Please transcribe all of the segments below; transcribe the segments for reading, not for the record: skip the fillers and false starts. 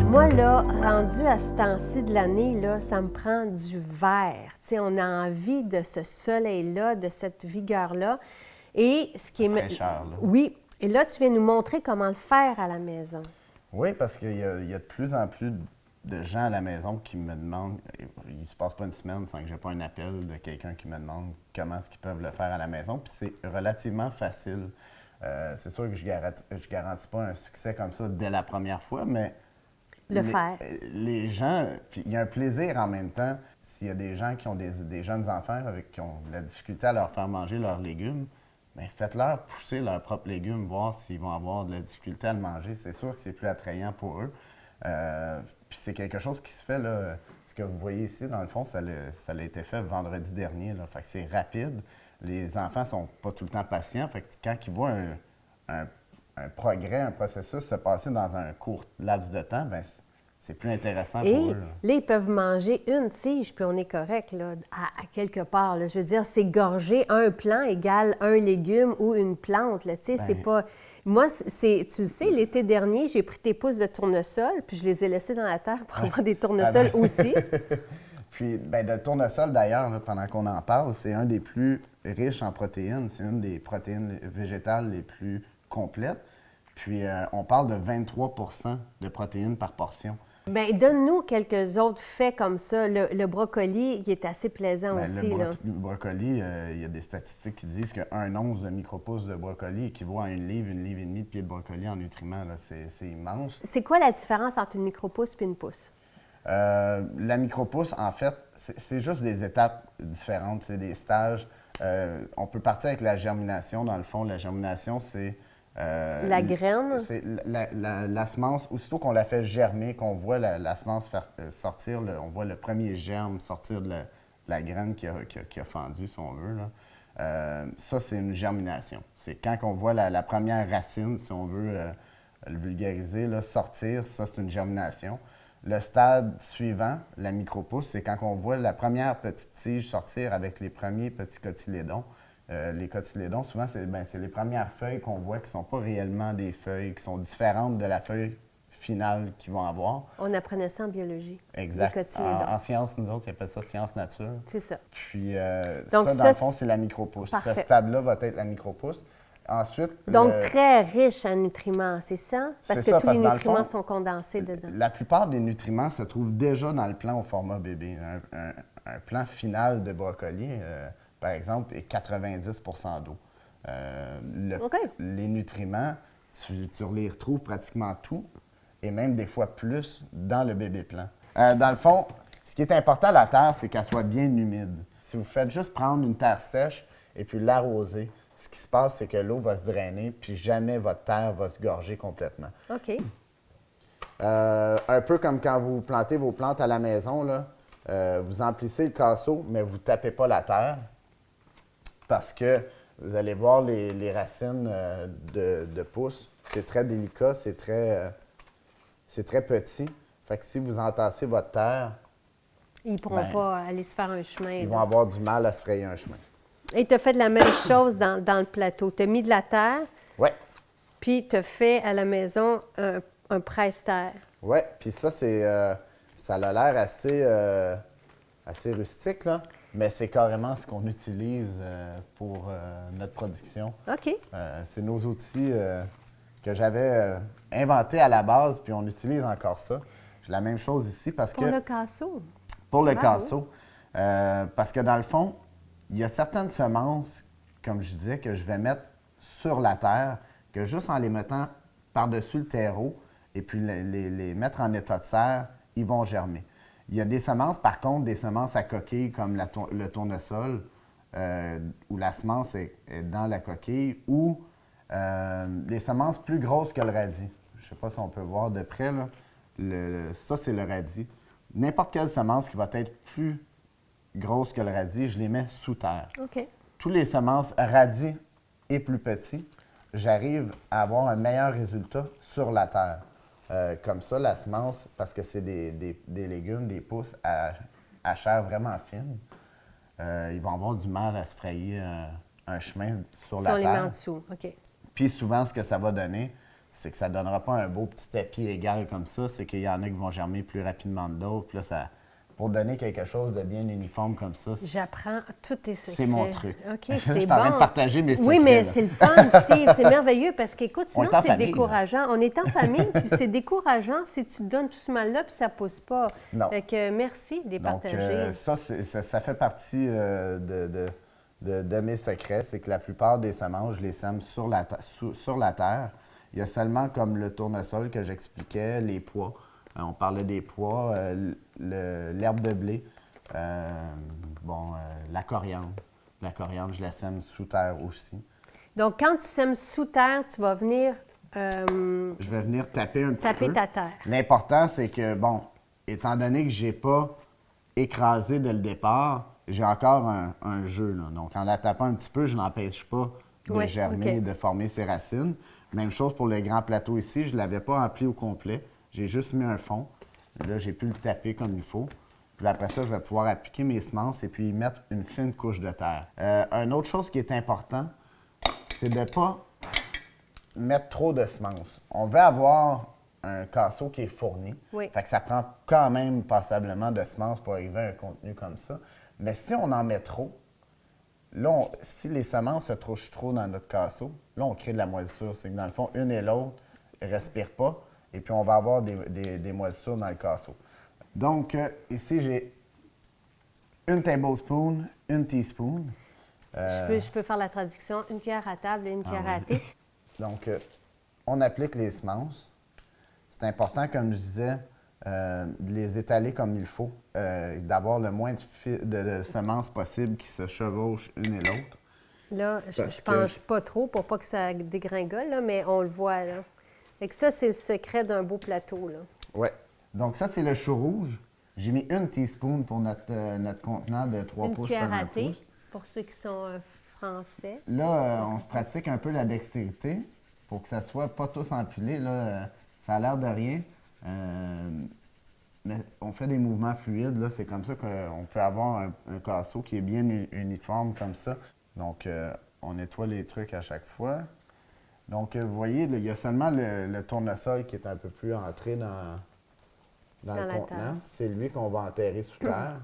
Moi, là, rendu à ce temps-ci de l'année, là, ça me prend du vert. Tu sais, on a envie de ce soleil-là, de cette vigueur-là. Et ce qui est... Fraîcheur, là. Oui. Et là, tu viens nous montrer comment le faire à la maison. Oui, parce qu'il y a de plus en plus de gens à la maison qui me demandent, il se passe pas une semaine sans que j'ai pas un appel de quelqu'un qui me demande comment est-ce qu'ils peuvent le faire à la maison. Puis c'est relativement facile. C'est sûr que je garantis pas un succès comme ça dès la première fois, mais Faire. les gens, puis il y a un plaisir en même temps. S'il y a des gens qui ont des jeunes enfants qui ont de la difficulté à leur faire manger leurs légumes, bien, faites-leur pousser leurs propres légumes, voir s'ils vont avoir de la difficulté à le manger. C'est sûr que c'est plus attrayant pour eux. Puis c'est quelque chose qui se fait, là. Ce que vous voyez ici, dans le fond, ça a été fait vendredi dernier, là. Fait que c'est rapide. Les enfants sont pas tout le temps patients. Fait que quand ils voient un progrès, un processus se passer dans un court laps de temps, bien, c'est plus intéressant Et pour eux. là, ils peuvent manger une tige, puis on est correct, là, à quelque part. Là. Je veux dire, c'est gorger un plant égale un légume ou une plante. Là, tu sais, c'est pas... Moi, tu le sais, l'été dernier, j'ai pris tes pousses de tournesol, puis je les ai laissés dans la terre pour avoir des tournesols aussi. Puis, bien, le tournesol, d'ailleurs, là, pendant qu'on en parle, c'est un des plus riches en protéines. C'est une des protéines végétales les plus complètes. Puis, on parle de 23 de protéines par portion. Bien, donne-nous quelques autres faits comme ça. Le brocoli, il est assez plaisant Bien, aussi. le brocoli, il y a des statistiques qui disent qu'un once de micropouces de brocoli équivaut à une livre et demie de pieds de brocoli en nutriments. Là. C'est immense. C'est quoi la différence entre une micropousse et une pousse? La micropousse, en fait, c'est juste des étapes différentes, c'est des stages. On peut partir avec la germination. Dans le fond, la germination, c'est... la graine? C'est la semence, aussitôt qu'on la fait germer, qu'on voit la semence sortir, on voit le premier germe sortir de la graine qui a fendu, si on veut. Là. Ça, c'est une germination. C'est quand on voit la première racine, si on veut le vulgariser, là, sortir, ça, c'est une germination. Le stade suivant, la micropousse, c'est quand on voit la première petite tige sortir avec les premiers petits cotylédons. Les cotylédons, souvent, c'est les premières feuilles qu'on voit qui ne sont pas réellement des feuilles, qui sont différentes de la feuille finale qu'ils vont avoir. On apprenait ça en biologie. Exact. Les cotylédons. En sciences, nous autres, ils appellent ça science nature. C'est ça. Puis, Donc, ça, dans le fond, c'est la micropousse. Parfait. Ce stade-là va être la micropousse. Ensuite, donc, très riche en nutriments, c'est ça? Parce que tous les nutriments fond, sont condensés dedans. La plupart des nutriments se trouvent déjà dans le plant au format bébé. Un plant final de brocoli, par exemple, est 90 d'eau. Les nutriments, tu les retrouves pratiquement tous, et même des fois plus, dans le bébé plant. Dans le fond, ce qui est important à la terre, c'est qu'elle soit bien humide. Si vous faites juste prendre une terre sèche et puis l'arroser, ce qui se passe, c'est que l'eau va se drainer, puis jamais votre terre va se gorger complètement. OK. Un peu comme quand vous plantez vos plantes à la maison, là, vous emplissez le casseau, mais vous ne tapez pas la terre parce que vous allez voir les racines de pousses. C'est très délicat, c'est très petit. Fait que si vous entassez votre terre, Ils ne pourront pas aller se faire un chemin. Ils vont avoir du mal à se frayer un chemin. Et tu as fait de la même chose dans le plateau. Tu as mis de la terre. Oui. Puis tu as fait à la maison un presse-terre. Oui, puis ça, ça a l'air assez rustique, là, mais c'est carrément ce qu'on utilise pour notre production. OK. C'est nos outils que j'avais inventés à la base, puis on utilise encore ça. J'ai la même chose ici parce que... Pour le casseau. Pour le Bravo. casseau. Parce que dans le fond, il y a certaines semences, comme je disais, que je vais mettre sur la terre, que juste en les mettant par-dessus le terreau et puis les mettre en état de serre, ils vont germer. Il y a des semences, par contre, des semences à coquille comme le tournesol, où la semence est dans la coquille, ou des semences plus grosses que le radis. Je ne sais pas si on peut voir de près, là. Ça, c'est le radis. N'importe quelle semence qui va être plus grosse que le radis, je les mets sous terre. OK. Tous les semences radis et plus petits, j'arrive à avoir un meilleur résultat sur la terre. Comme ça, la semence, parce que c'est des légumes, des pousses à chair vraiment fine, ils vont avoir du mal à se frayer un chemin sur la terre. Si on les met en dessous, OK. Puis souvent, ce que ça va donner, c'est que ça ne donnera pas un beau petit tapis égal comme ça. C'est qu'il y en a qui vont germer plus rapidement que d'autres. Puis là, pour donner quelque chose de bien uniforme comme ça, j'apprends tous tes secrets. C'est mon truc. OK, Je c'est suis bon. en train de partager mes secrets. Oui, mais là. c'est le fun, Steve. C'est merveilleux parce qu'écoute, sinon c'est famille, décourageant. On est en famille, puis c'est décourageant si tu te donnes tout ce mal-là, puis ça ne pousse pas. Non. Fait que merci de les Donc, partager. ça fait partie de mes secrets. C'est que la plupart des semences, je les sème sur la terre. Il y a seulement comme le tournesol que j'expliquais, les pois. On parlait des pois, l'herbe de blé. La coriandre. La coriandre, je la sème sous terre aussi. Donc, quand tu sèmes sous terre, tu vas venir... Je vais venir taper un petit peu. Taper ta terre. L'important, c'est que, étant donné que je n'ai pas écrasé dès le départ, j'ai encore un jeu. Là. Donc, en la tapant un petit peu, je n'empêche pas de germer et de former ses racines. Même chose pour le grand plateau ici. Je ne l'avais pas empli au complet. J'ai juste mis un fond. Là, j'ai pu le taper comme il faut. Puis après ça, je vais pouvoir appliquer mes semences et puis y mettre une fine couche de terre. Une autre chose qui est important, c'est de ne pas mettre trop de semences. On veut avoir un casseau qui est fourni. Oui. Fait que ça prend quand même passablement de semences pour arriver à un contenu comme ça. Mais si on en met trop, là, si les semences se trouchent trop dans notre casseau, là, on crée de la moisissure. C'est que dans le fond, une et l'autre ne respirent pas et puis on va avoir des moisissures dans le casseau. Donc, ici, j'ai une tablespoon, une teaspoon. Je peux faire la traduction. Une cuillère à table et une cuillère à thé. Donc, on applique les semences. C'est important, comme je disais, de les étaler comme il faut, d'avoir le moins de semences possible qui se chevauchent une et l'autre. Là, je ne penche pas trop pour pas que ça dégringole, là, mais on le voit. Là. Fait que ça, c'est le secret d'un beau plateau. Oui. Donc, ça, c'est le chou rouge. J'ai mis une teaspoon pour notre contenant de 3 pouces sur 1 pouce. Pour ceux qui sont français. Là, on se pratique un peu la dextérité pour que ça soit pas tous empilés. Là, ça a l'air de rien, mais on fait des mouvements fluides. Là, c'est comme ça qu'on peut avoir un casseau qui est bien uniforme comme ça. Donc, on nettoie les trucs à chaque fois. Donc, vous voyez, là, il y a seulement le tournesol qui est un peu plus entré dans le contenant. C'est lui qu'on va enterrer sous terre.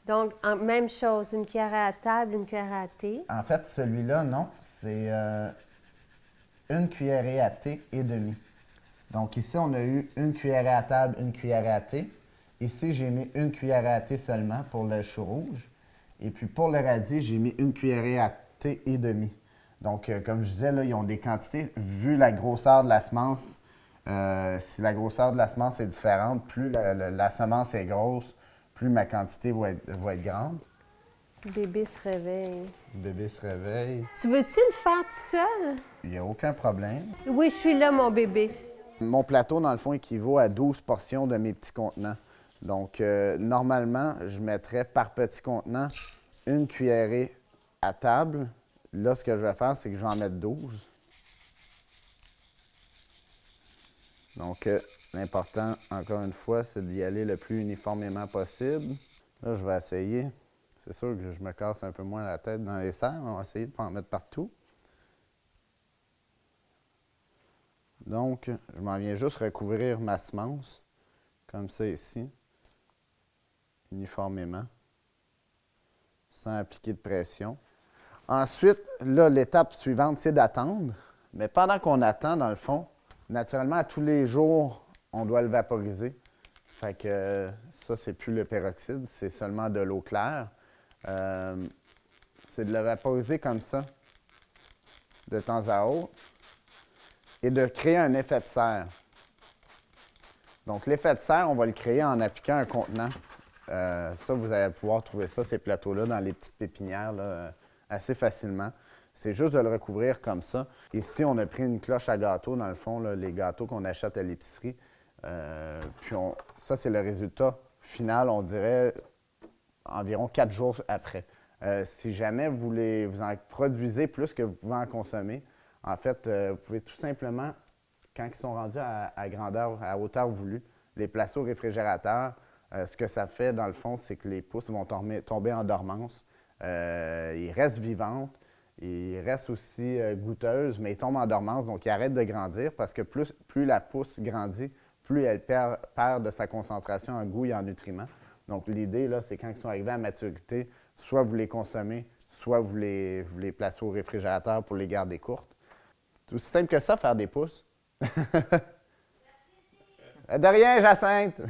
Donc, même chose, une cuillère à table, une cuillère à thé. En fait, celui-là, non. C'est une cuillerée à thé et demi. Donc, ici, on a eu une cuillerée à table, une cuillerée à thé. Ici, j'ai mis une cuillerée à thé seulement pour le chou rouge. Et puis, pour le radis, j'ai mis une cuillerée à thé et demi. Donc, comme je disais, là, ils ont des quantités. Vu la grosseur de la semence, si la grosseur de la semence est différente, plus la semence est grosse, plus ma quantité va être grande. Bébé se réveille. Bébé se réveille. Tu veux-tu le faire tout seul? Il n'y a aucun problème. Oui, je suis là, mon bébé. Mon plateau, dans le fond, équivaut à 12 portions de mes petits contenants. Donc, normalement, je mettrais par petit contenant une cuillerée à table. Là, ce que je vais faire, c'est que je vais en mettre 12. Donc, l'important, encore une fois, c'est d'y aller le plus uniformément possible. Là, je vais essayer. C'est sûr que je me casse un peu moins la tête dans les serres. On va essayer de ne pas en mettre partout. Donc, je m'en viens juste recouvrir ma semence, comme ça ici, uniformément, sans appliquer de pression. Ensuite, là, l'étape suivante, c'est d'attendre. Mais pendant qu'on attend, dans le fond, naturellement, à tous les jours, on doit le vaporiser. Fait que ça, c'est plus le peroxyde, c'est seulement de l'eau claire. C'est de le vaporiser comme ça, de temps à autre, et de créer un effet de serre. Donc, l'effet de serre, on va le créer en appliquant un contenant. Ça, vous allez pouvoir trouver ça, ces plateaux-là, dans les petites pépinières, là, assez facilement. C'est juste de le recouvrir comme ça. Ici, on a pris une cloche à gâteau, dans le fond, là, les gâteaux qu'on achète à l'épicerie. Puis, ça, c'est le résultat final, on dirait, environ 4 jours après. Si jamais vous en produisez plus que vous pouvez en consommer, en fait, vous pouvez tout simplement, quand ils sont rendus à grandeur, à hauteur voulue, les placer au réfrigérateur. Ce que ça fait, dans le fond, c'est que les pousses vont tomber en dormance. Ils restent vivantes ils restent aussi goûteuses, mais ils tombent en dormance, donc ils arrêtent de grandir parce que plus la pousse grandit, plus elle perd de sa concentration en goût et en nutriments. Donc l'idée, là, c'est quand ils sont arrivés à maturité, soit vous les consommez, soit vous les placez au réfrigérateur pour les garder courtes. C'est aussi simple que ça, faire des pousses. De rien, Jacinthe!